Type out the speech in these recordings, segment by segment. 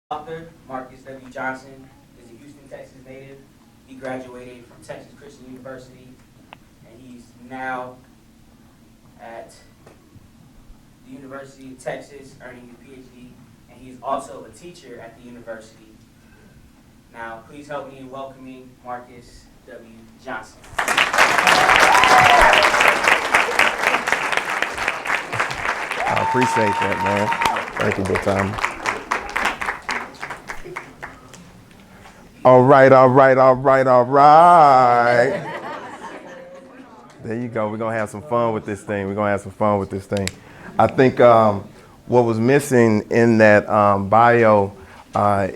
Author Marcus W. Johnson is a Houston, Texas native. He graduated from Texas Christian University, and he's now at the University of Texas earning his PhD, and he's also a teacher at the university. Now, please help me in welcoming Marcus W. Johnson. I appreciate that, man. Thank you, Big Time. All right. There you go. We're going to have some fun with this thing. I think what was missing in that bio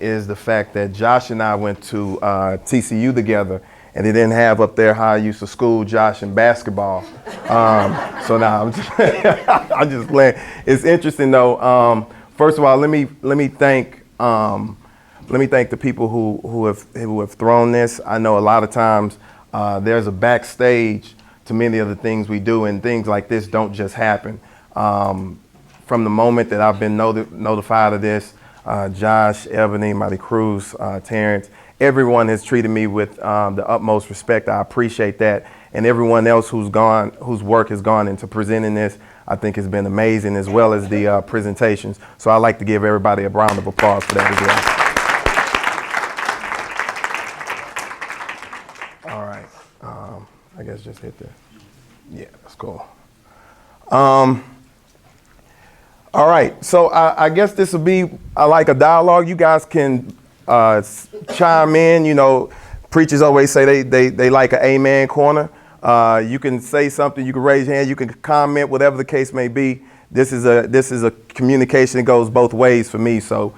is the fact that Josh and I went to TCU together, and they didn't have up there how I used to school Josh in basketball. So now I'm just playing. It's interesting though. First of all, let me thank the people who have thrown this. I know a lot of times there's a backstage to many of the things we do, and things like this don't just happen. From the moment that I've been notified of this, Josh, Ebony, Marty Cruz, Terrence, everyone has treated me with the utmost respect. I appreciate that. And everyone else whose work has gone into presenting this, I think has been amazing, as well as the presentations. So I'd like to give everybody a round of applause for that as well. All right. I guess just hit this. Yeah, that's cool. All right. So I guess this will be like a dialogue. You guys can chime in. You know, preachers always say they like an amen corner. You can say something, you can raise your hand, you can comment, whatever the case may be. This is a communication that goes both ways for me. So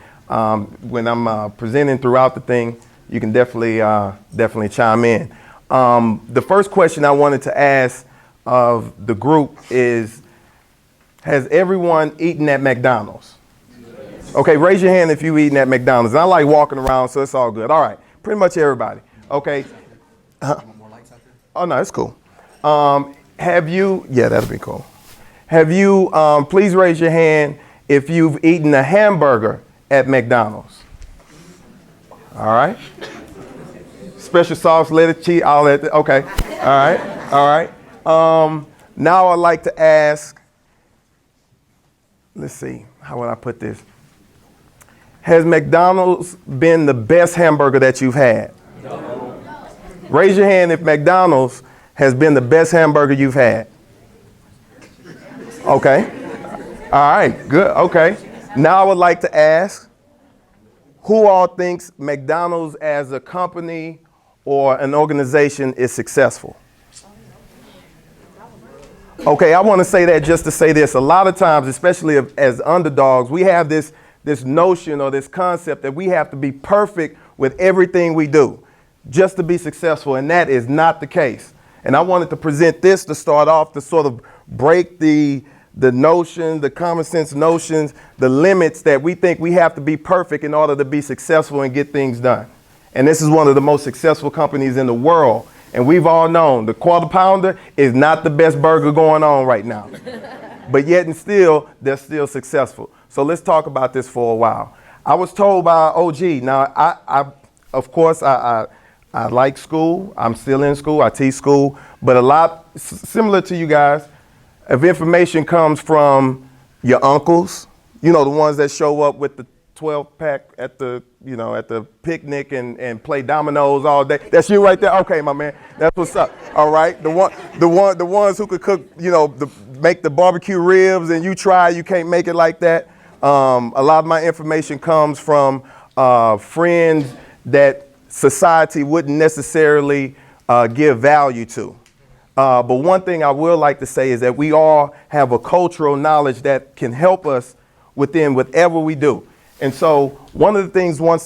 when I'm presenting throughout the thing, you can definitely chime in. The first question I wanted to ask of the group is, has everyone eaten at McDonald's? Okay, raise your hand if you eaten at McDonald's. And I like walking around, so it's all good. All right, pretty much everybody. Okay. Oh, no, it's cool. Have you, yeah, that'll be cool. Have you, please raise your hand if you've eaten a hamburger at McDonald's. All right. Special sauce, lettuce, cheese, all that. Okay. All right. Now I'd like to ask, let's see, how would I put this? Has McDonald's been the best hamburger that you've had? No. Raise your hand if McDonald's has been the best hamburger you've had. Okay. All right, good. Okay. Now I would like to ask, who all thinks McDonald's as a company or an organization is successful? Okay, I want to say that just to say this. A lot of times, especially as underdogs, we have this notion or this concept that we have to be perfect with everything we do just to be successful, and that is not the case. And I wanted to present this to start off to sort of break the notion, the common sense notions, the limits that we think we have to be perfect in order to be successful and get things done. And this is one of the most successful companies in the world. And we've all known the Quarter Pounder is not the best burger going on right now. But yet and still, they're still successful. So let's talk about this for a while. I was told by OG, now of course, I like school. I'm still in school. I teach school. But a lot similar to you guys, of information comes from your uncles, you know, the ones that show up with the 12-pack at the picnic and play dominoes all day. That's you right there. Okay, my man. That's what's up. All right. The ones who could cook, make the barbecue ribs, and you can't make it like that. A lot of my information comes from friends that society wouldn't necessarily give value to. But one thing I will like to say is that we all have a cultural knowledge that can help us within whatever we do. And so one of the things one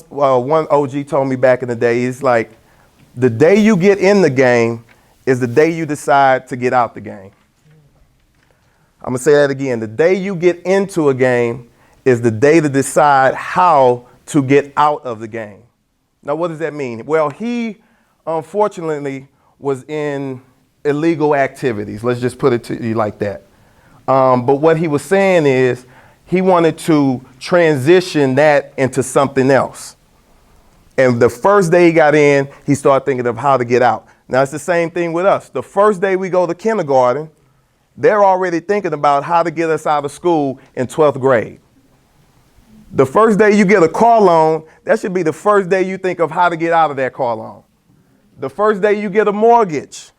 OG told me back in the day is like, the day you get in the game is the day you decide to get out the game. I'm going to say that again. The day you get into a game is the day to decide how to get out of the game. Now, what does that mean? Well, he unfortunately was in illegal activities. Let's just put it to you like that. But what he was saying is he wanted to transition that into something else. And the first day he got in, he started thinking of how to get out. Now, it's the same thing with us. The first day we go to kindergarten, they're already thinking about how to get us out of school in 12th grade. The first day you get a car loan, that should be the first day you think of how to get out of that car loan. The first day you get a mortgage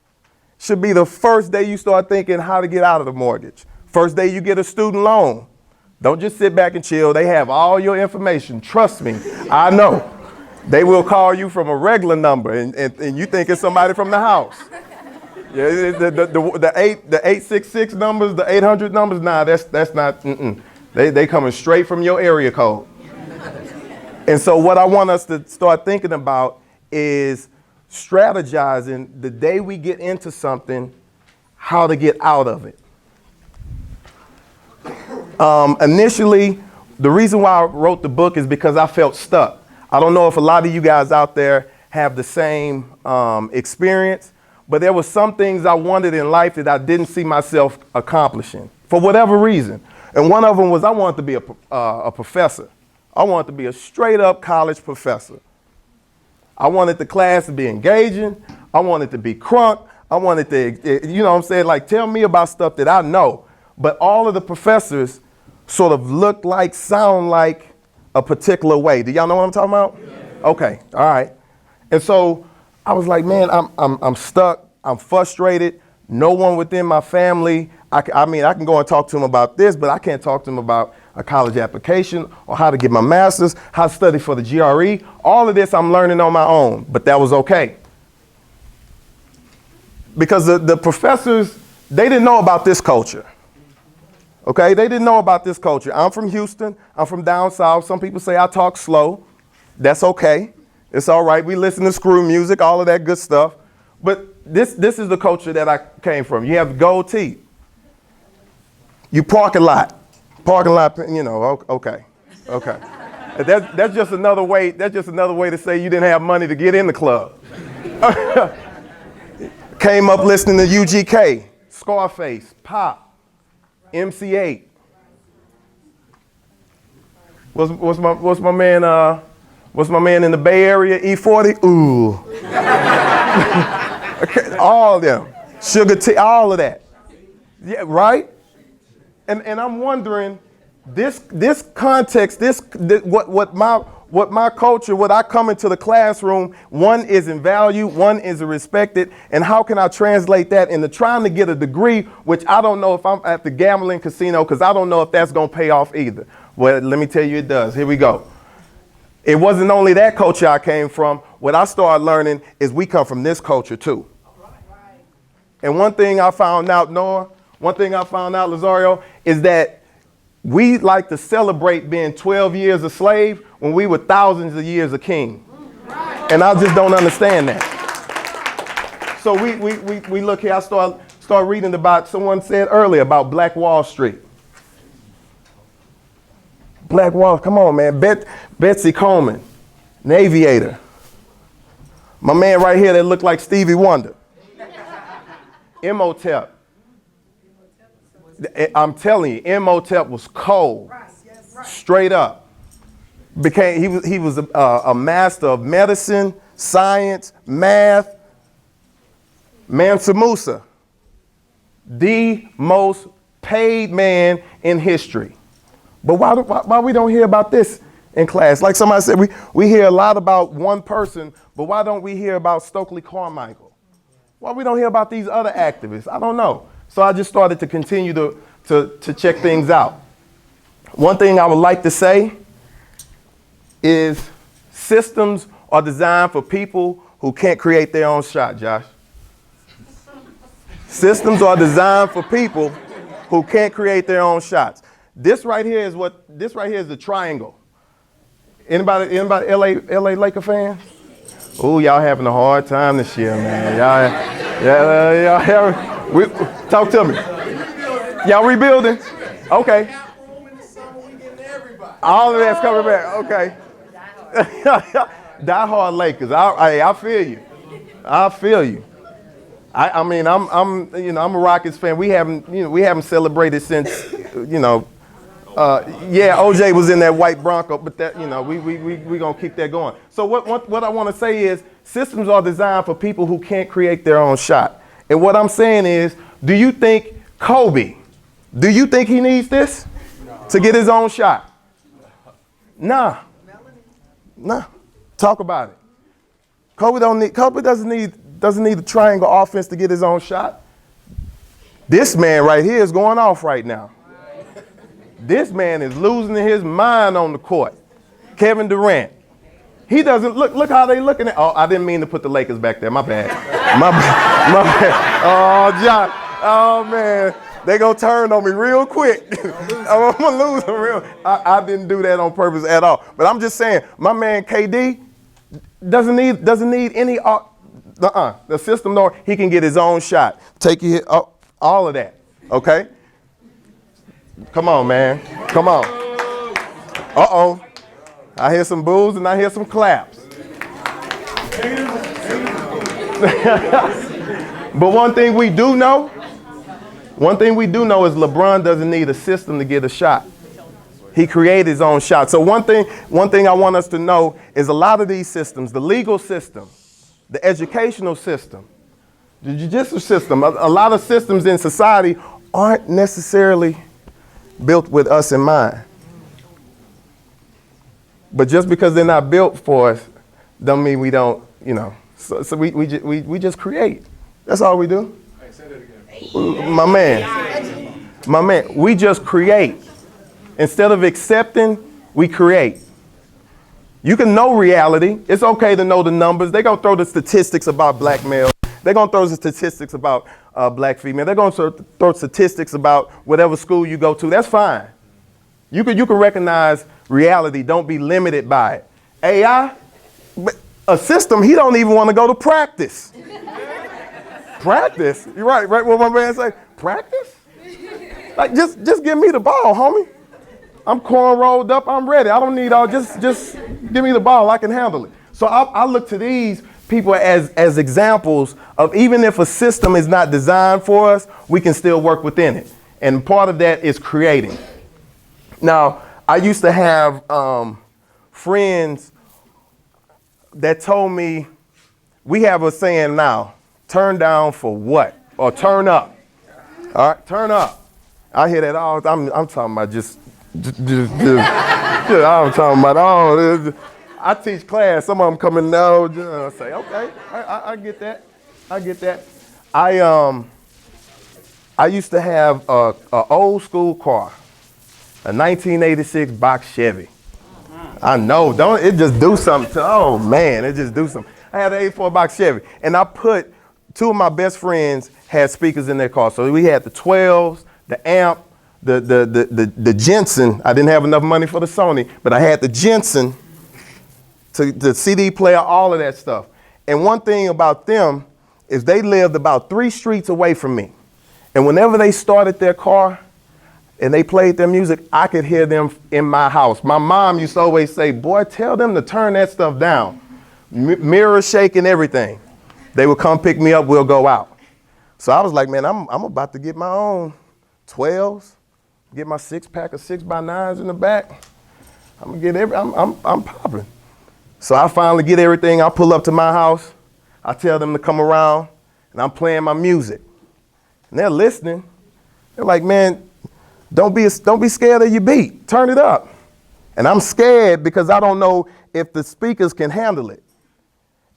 should be the first day you start thinking how to get out of the mortgage. First day you get a student loan. Don't just sit back and chill. They have all your information. Trust me, I know. They will call you from a regular number and you think it's somebody from the house. Yeah, the 866 numbers, the 800 numbers, nah, that's not, They coming straight from your area code. And so what I want us to start thinking about is strategizing the day we get into something, how to get out of it. Initially, the reason why I wrote the book is because I felt stuck. I don't know if a lot of you guys out there have the same experience, but there were some things I wanted in life that I didn't see myself accomplishing for whatever reason. And one of them was I wanted to be a professor. I wanted to be a straight up college professor. I wanted the class to be engaging. I wanted to be crunk. I wanted to, you know what I'm saying, like tell me about stuff that I know. But all of the professors sort of look like, sound like a particular way. Do y'all know what I'm talking about? Yeah. Okay, all right. And so I was like, man, I'm stuck. I'm frustrated. No one within my family. I mean, I can go and talk to them about this, but I can't talk to them about a college application or how to get my master's, how to study for the GRE. All of this I'm learning on my own, but that was okay. Because the professors, they didn't know about this culture. Okay, they didn't know about this culture. I'm from Houston. I'm from down south. Some people say I talk slow. That's okay. It's all right. We listen to screw music, all of that good stuff. But this is the culture that I came from. You have gold teeth. You park a lot. Parking lot, you know, okay. That's just another way to say you didn't have money to get in the club. Came up listening to UGK, Scarface, Pop, MC8. What's my man in the Bay Area? E40? Ooh. All of them. Sugar T, all of that. Yeah, right? And I'm wondering, this context, what my culture, what I come into the classroom, one is in value, one is respected, and how can I translate that into trying to get a degree, which I don't know if I'm at the gambling casino, because I don't know if that's going to pay off either. Well, let me tell you it does. Here we go. It wasn't only that culture I came from. What I started learning is we come from this culture too. And one thing I found out, Noah, Lazario, is that we like to celebrate being 12 years a slave when we were thousands of years a king. And I just don't understand that. So we look here, I start reading about, someone said earlier about Black Wall Street. Black Wall, come on, man. Betsy Coleman, an aviator. My man right here that looked like Stevie Wonder. Imhotep. I'm telling you, Imhotep was cold, straight up. He was a master of medicine, science, math. Mansa Musa, the most paid man in history. But why we don't hear about this in class? Like somebody said, we hear a lot about one person, but why don't we hear about Stokely Carmichael? Why we don't hear about these other activists? I don't know. So I just started to continue to check things out. One thing I would like to say is systems are designed for people who can't create their own shot, Josh. Systems are designed for people who can't create their own shots. This right here is the triangle. Anybody LA Laker fans? Oh, y'all having a hard time this year, man. Talk to me. Y'all rebuilding? Okay. All of that's coming back. Okay. Die hard Lakers. I feel you. I feel you. I mean, I'm a Rockets fan. We haven't celebrated since, Yeah, OJ was in that white Bronco, but that, you know, we gonna keep that going. So what I want to say is systems are designed for people who can't create their own shot. And what I'm saying is, do you think Kobe, do you think he needs this to get his own shot? Nah. Talk about it. Kobe doesn't need a triangle offense to get his own shot. This man right here is going off right now. This man is losing his mind on the court. Kevin Durant. He doesn't look how they looking at. Oh, I didn't mean to put the Lakers back there. My bad. My bad. Oh, John. Oh, man. They gonna turn on me real quick. I'm gonna lose them real. I didn't do that on purpose at all. But I'm just saying, my man KD doesn't need any. The system, no, he can get his own shot. Take you all of that. Okay. Come on, man. Come on. Uh-oh. I hear some boos and I hear some claps. But one thing we do know is LeBron doesn't need a system to get a shot. He created his own shot. So one thing I want us to know is a lot of these systems, the legal system, the educational system, the judicial system, a lot of systems in society aren't necessarily built with us in mind. But just because they're not built for us, don't mean we don't, you know. So we just create. That's all we do. Hey, say that again. My man, we just create. Instead of accepting, we create. You can know reality. It's okay to know the numbers. They're going to throw the statistics about black males. They're going to throw the statistics about black female. They're going to throw statistics about whatever school you go to. That's fine. You can recognize reality. Don't be limited by it. AI, a system, he don't even want to go to practice. Practice? You're right what my man say? Practice? Like, just give me the ball, homie. I'm corn rolled up, I'm ready. I don't need all, just give me the ball, I can handle it. So I look to these people as examples of even if a system is not designed for us, we can still work within it. And part of that is creating. Now, I used to have friends that told me, we have a saying now, turn down for what? Or turn up. All right, turn up. I hear that all the time. I'm talking about just I'm talking about, I teach class. Some of them come in now, I say, okay, I get that. I get that. I used to have a old school car, a 1986 box Chevy. I know, don't it just do something to, oh man, it just do something. I had an 84 box Chevy, and I put, two of my best friends had speakers in their car. So we had the 12s, the amp, the Jensen. I didn't have enough money for the Sony, but I had the Jensen, to the CD player, all of that stuff. And one thing about them is they lived about 3 streets away from me. And whenever they started their car and they played their music, I could hear them in my house. My mom used to always say, boy, tell them to turn that stuff down. Mirror shaking, everything. They would come pick me up, we'll go out. So I was like, man, I'm about to get my own 12s, get my 6-pack of 6x9s in the back. I'm gonna get I'm popping. So I finally get everything. I pull up to my house. I tell them to come around, and I'm playing my music. And they're listening. They're like, man, don't be scared of your beat. Turn it up. And I'm scared because I don't know if the speakers can handle it.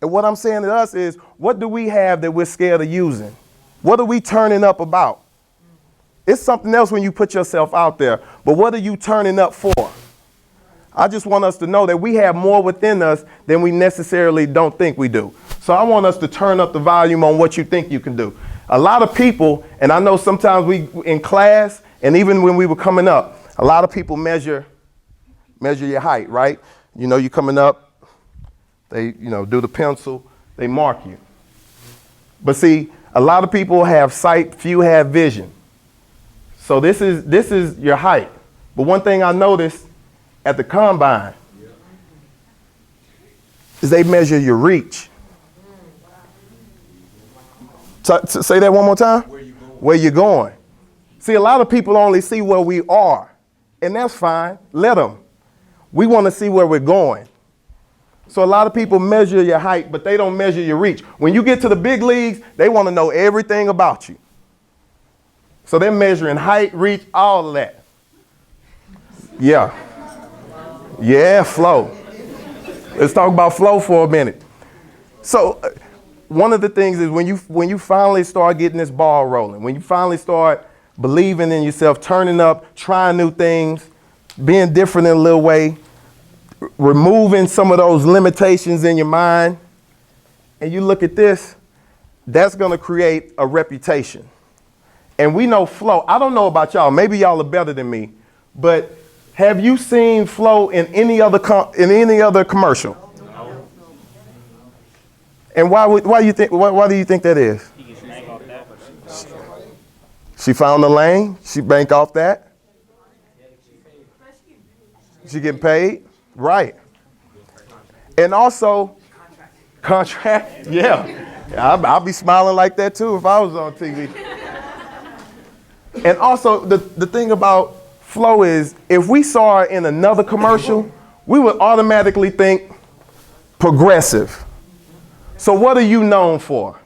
And what I'm saying to us is, what do we have that we're scared of using? What are we turning up about? It's something else when you put yourself out there, but what are you turning up for? I just want us to know that we have more within us than we necessarily don't think we do. So I want us to turn up the volume on what you think you can do. A lot of people, and I know sometimes we in class, and even when we were coming up, a lot of people measure your height, right? You know, you're coming up, they, do the pencil, they mark you. But see, a lot of people have sight, few have vision. So this is your height. But one thing I noticed at the combine is they measure your reach. Say that one more time. Where you going? See, a lot of people only see where we are. And that's fine. Let them. We want to see where we're going. So a lot of people measure your height, but they don't measure your reach. When you get to the big leagues, they want to know everything about you. So they're measuring height, reach, all of that. Yeah. Yeah, flow. Let's talk about flow for a minute. So one of the things is when you finally start getting this ball rolling, when you finally start believing in yourself, turning up, trying new things, being different in a little way, removing some of those limitations in your mind, and you look at this, that's going to create a reputation. And we know flow. I don't know about y'all. Maybe y'all are better than me, but have you seen flow in any other commercial? No. And why do you think that is? She found the lane. She banked off that. She getting paid. Right. And also, contract. Yeah. I'll be smiling like that too if I was on TV. And also, the thing about flow is if we saw it in another commercial, we would automatically think progressive. So what are you known for?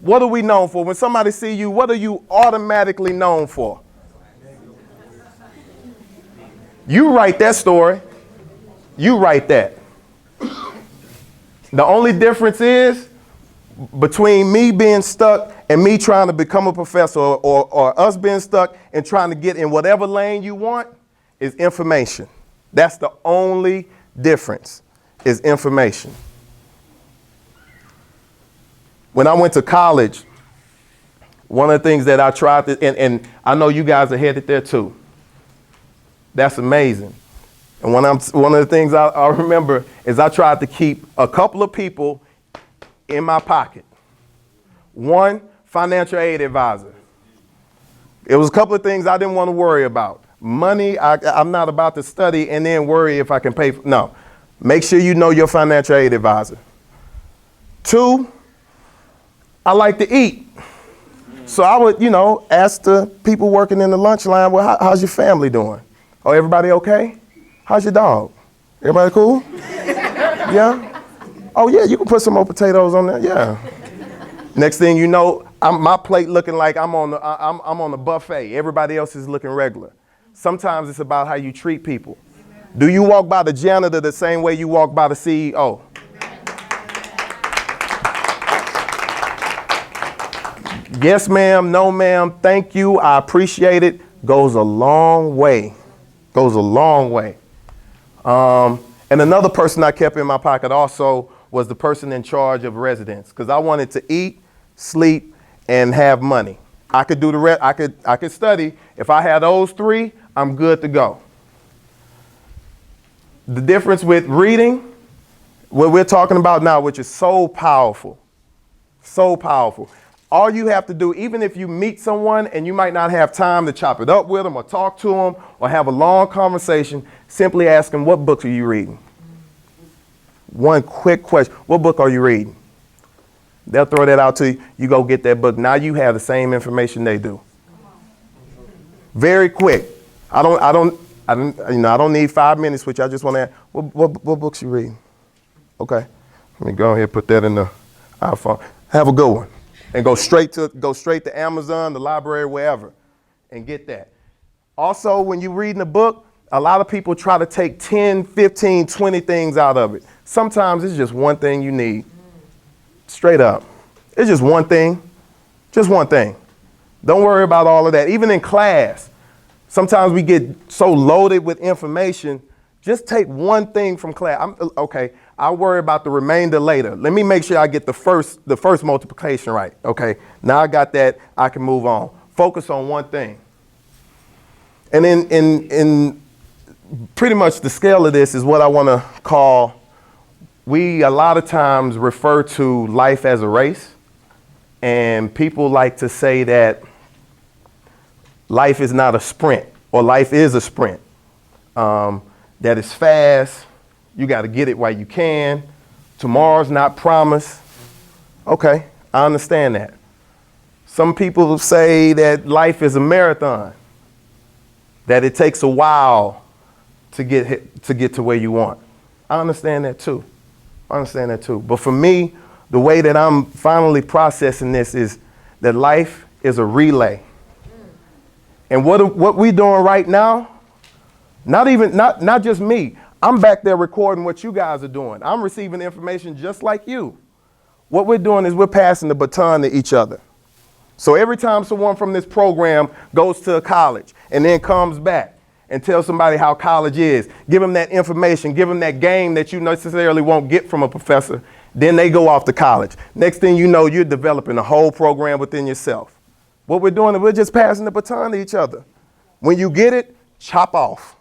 What are we known for? When somebody see you, what are you automatically known for? You write that story. You write that. The only difference is between me being stuck and me trying to become a professor or us being stuck and trying to get in whatever lane you want is information. That's the only difference is information. When I went to college, one of the things that I tried to, and I know you guys are headed there too. That's amazing. And one of the things I remember is I tried to keep a couple of people in my pocket. One, financial aid advisor. It was a couple of things I didn't want to worry about. Money, I'm not about to study and then worry if I can pay. No, make sure you know your financial aid advisor. Two, I like to eat. So I would, ask the people working in the lunch line, well, how's your family doing? Oh, everybody okay? How's your dog? Everybody cool? Yeah? Oh, yeah, you can put some more potatoes on there. Yeah. Next thing you know, my plate looking like I'm on the buffet. Everybody else is looking regular. Sometimes it's about how you treat people. Do you walk by the janitor the same way you walk by the CEO? Yes, ma'am. No, ma'am. Thank you. I appreciate it. Goes a long way. Goes a long way. And another person I kept in my pocket also was the person in charge of residence because I wanted to eat, sleep, and have money. I could do the rest. I could study. If I had those three, I'm good to go. The difference with reading, what we're talking about now, which is so powerful, so powerful. All you have to do, even if you meet someone and you might not have time to chop it up with them or talk to them or have a long conversation, simply ask them, what book are you reading? One quick question. What book are you reading? They'll throw that out to you. You go get that book. Now you have the same information they do. Very quick. I don't need 5 minutes, which I just want to ask, what books you reading? Okay. Let me go ahead and put that in the iPhone. Have a good one. And go straight to Amazon, the library, wherever, and get that. Also, when you're reading a book, a lot of people try to take 10, 15, 20 things out of it. Sometimes it's just one thing you need. Straight up. It's just one thing. Just one thing. Don't worry about all of that. Even in class, sometimes we get so loaded with information. Just take one thing from class. I'll worry about the remainder later. Let me make sure I get the first multiplication right. Okay, now I got that, I can move on. Focus on one thing. And in pretty much the scale of this is what I want to call, we a lot of times refer to life as a race. And people like to say that life is not a sprint, or life is a sprint. That it's fast. You got to get it while you can. Tomorrow's not promised. Okay, I understand that. Some people say that life is a marathon. that it takes a while to get to where you want. I understand that too. But for me, the way that I'm finally processing this is that life is a relay. And what we doing right now, not just me, I'm back there recording what you guys are doing. I'm receiving information just like you. What we're doing is we're passing the baton to each other. So every time someone from this program goes to a college and then comes back and tells somebody how college is, give them that information, give them that game that you necessarily won't get from a professor, then they go off to college. Next thing you know, you're developing a whole program within yourself. What we're doing is we're just passing the baton to each other. When you get it, chop off.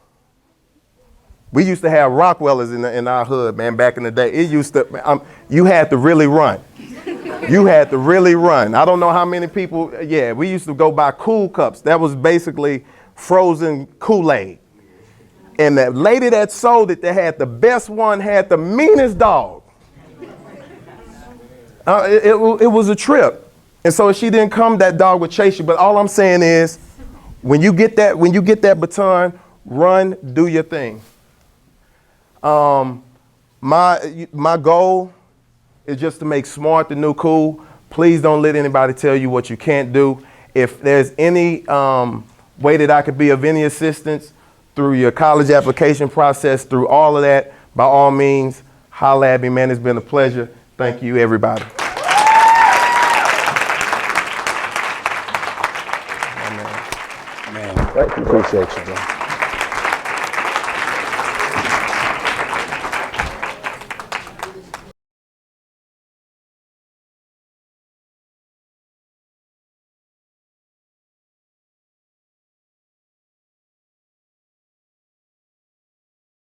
We used to have Rockwellers in our hood, man, back in the day. It used to, you had to really run. You had to really run. I don't know how many people, we used to go buy Cool Cups. That was basically frozen Kool-Aid. And the lady that sold it, that had the best one, had the meanest dog. It was a trip. And so if she didn't come, that dog would chase you. But all I'm saying is, when you get that baton, run, do your thing. My goal is just to make smart the new cool. Please don't let anybody tell you what you can't do. If there's any way that I could be of any assistance through your college application process, through all of that, by all means, holla at me, man. It's been a pleasure. Thank you, everybody. Man, appreciate you, bro.